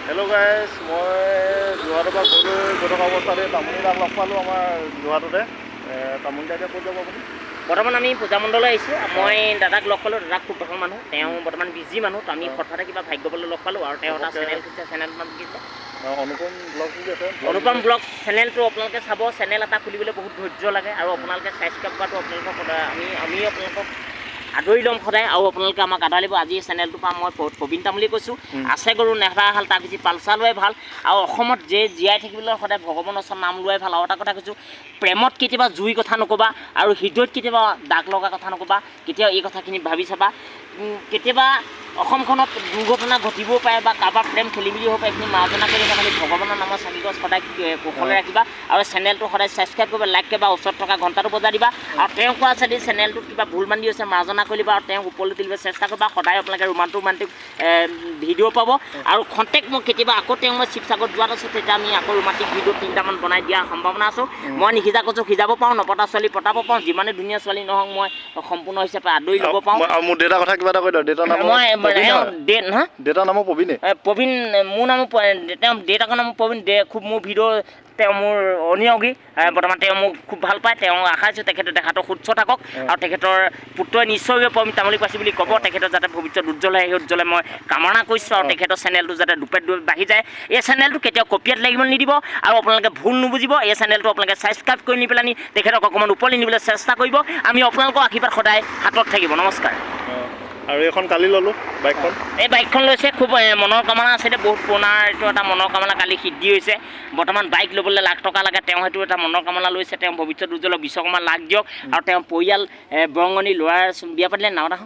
Hello' guys, মই যোৰহাটৰ পৰা গৈ থকা অৱস্থাতে তামুলী দাক লগ পালোঁ আমাৰ যোৰহাটতে। তামুলী দাকে ক'ত যাব আপুনি? বৰ্তমান আমি পূজামণ্ডললৈ আহিছোঁ। মই দাদাক লগ পালোঁ। দাদাক খুব ভাল মানুহ, তেওঁ বৰ্তমান বিজি মানুহ। তো আমি হঠাতে কিবা ভাগ্য বলে লগ পালোঁ আৰু তেওঁ এটা চেনেল খুলিছে, চেনেল নাম কি আছে? অনুপম ব্লগ বুলি আছে। অনুপম ব্লগ চেনেলটো আপোনালোকে চাব। চেনেল এটা খুলিবলৈ বহুত ধৈৰ্য লাগে আৰু আপোনালোকে ছাবস্ক্ৰাইব কৰাটো আপোনালোকক সদায় আমি আপোনালোকক আদৰি ল'ম সদায় আৰু আপোনালোকে আমাক আদৰি দিব। আজি চেনেলটোৰ পৰা মই প্ৰবীণ তামুলী কৈছোঁ। আছে গৰু নেহৰা হাল তাক বেছি পালচা লোৱাই ভাল আৰু অসমত যে জীয়াই থাকিবলৈ সদায় ভগৱানৰ ওচৰত নাম লোৱাই ভাল। আৰু এটা কথা কৈছোঁ, প্ৰেমত কেতিয়াবা জুই কথা নক'বা আৰু হৃদয়ত কেতিয়াবা দাগ লগা কথা নক'বা। কেতিয়াও এই কথাখিনি ভাবি চাবা। কেতিয়াবা অসমখনত দুৰ্ঘটনা ঘটিবও পাৰে বা কাৰোবাৰ প্ৰেম খেলি মেলি হ'ব পাৰে। এইখিনি মাৰ্জনা কৰি খালি ভগৱানৰ নামৰ চাকিগছ সদায় কুশলে ৰাখিবা আৰু চেনেলটো সদায় ছাবস্ক্ৰাইব কৰিবা, লাইক কৰিবা, ওচৰত থকা ঘণ্টাটো বজাই দিবা আৰু তেওঁ কোৱা যদি চেনেলটোত কিবা ভুল বান্ধি হৈছে মাৰ্জনা কৰি দিবা আৰু তেওঁক ওপৰলৈ তুলিবলৈ চেষ্টা কৰিবা। সদায় আপোনালোকে ৰোমান্টিক ভিডিঅ' পাব আৰু খন্তেক মই কেতিয়াবা আকৌ তেওঁ মই শিৱসাগৰত যোৱাত আছোঁ, তেতিয়া আমি আকৌ ৰোমান্টিক ভিডিঅ' 3টামান বনাই দিয়াৰ সম্ভাৱনা আছোঁ। মই নিশিজা কৈছোঁ সিজাব পাৰোঁ, নপতা ছোৱালী পতাব পাৰোঁ। যিমানে ধুনীয়া ছোৱালী নহওক মই সম্পূৰ্ণ হিচাপে আদৰি ল'ব পাৰোঁ। মোৰ দেউতাৰ কথা কিবা এটা কৈ দিয়ক। দেউতাৰ নাম দেউতাৰ নামো প্ৰবীণে। প্ৰবীণ মোৰ নামো তেওঁ দেউতাকৰ নামো প্ৰবীণ। খুব মোৰ ভিডিঅ' তেওঁ মোৰ অনিয়োগী। বৰ্তমান তেওঁ মোক খুব ভাল পায়। তেওঁ আশা কৰিছোঁ তেখেতে দেখাটো সুস্থ থাকক আৰু তেখেতৰ পুত্ৰই নিশ্চয় প্ৰবীণ তামুলী পাইছে বুলি ক'ব। তেখেতৰ যাতে ভৱিষ্যত উজ্জ্বল হয়, সেই উজ্জ্বলে মই কামনা কৰিছোঁ আৰু তেখেতৰ চেনেলটো যাতে দুপে বাঢ়ি যায়। এই চেনেলটো কেতিয়াও কপিয়াত লাগিব নিদিব আৰু আপোনালোকে ভুল নুবুজিব। এই চেনেলটো আপোনালোকে ছাবস্ক্ৰাইব কৰি নি পেলাই তেখেতক অকণমান ওপৰলৈ নিবলৈ চেষ্টা কৰিব। আমি আপোনালোকৰ আশীৰ্বাদ সদায় হাতত থাকিব। নমস্কাৰ। আৰু এইখন কালি ল'লোঁ বাইকখন। এই বাইকখন লৈছে খুব মনৰ কামনা আছিলে, বহুত পুৰণা এইটো এটা মনৰ কামনা কালি সিদ্ধি হৈছে। বৰ্তমান বাইক ল'বলৈ লাখ টকা লাগে, তেওঁ সেইটো এটা মনৰ কামনা লৈছে। তেওঁ ভৱিষ্যত উজ্জ্বল বিশ্বকৰ্মা লাখ দিয়ক আৰু তেওঁ পৰিয়াল বৰঙণি ল'ৰাৰ বিয়া পাতিলে নাও এটা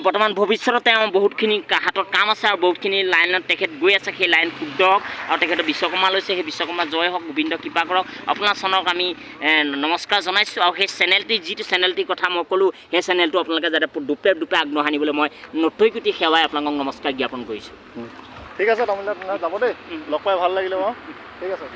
বৰ্তমান ভৱিষ্যতত তেওঁ বহুতখিনি হাতত কাম আছে আৰু বহুতখিনি লাইনত তেখেত গৈ আছে। সেই লাইন শুদ্ধ হওক আৰু তেখেতে বিশ্বকৰ্মা লৈছে, সেই বিশ্বকৰ্মা জয় হওক, গোবিন্দ কৃপা কৰক। আপোনাৰ চনক আমি নমস্কাৰ জনাইছোঁ আৰু সেই চেনেলটি যিটো চেনেলটিৰ কথা মই ক'লোঁ, সেই চেনেলটো আপোনালোকে যাতে দুপে আগবঢ়াই নিবলৈ মই নথৈ কোটি সেৱাই আপোনালোকক নমস্কাৰ জ্ঞাপন কৰিছোঁ। ঠিক আছে তামুলী দা, যাব দেই। লগ পাই ভাল লাগিলে বাৰু। ঠিক আছে।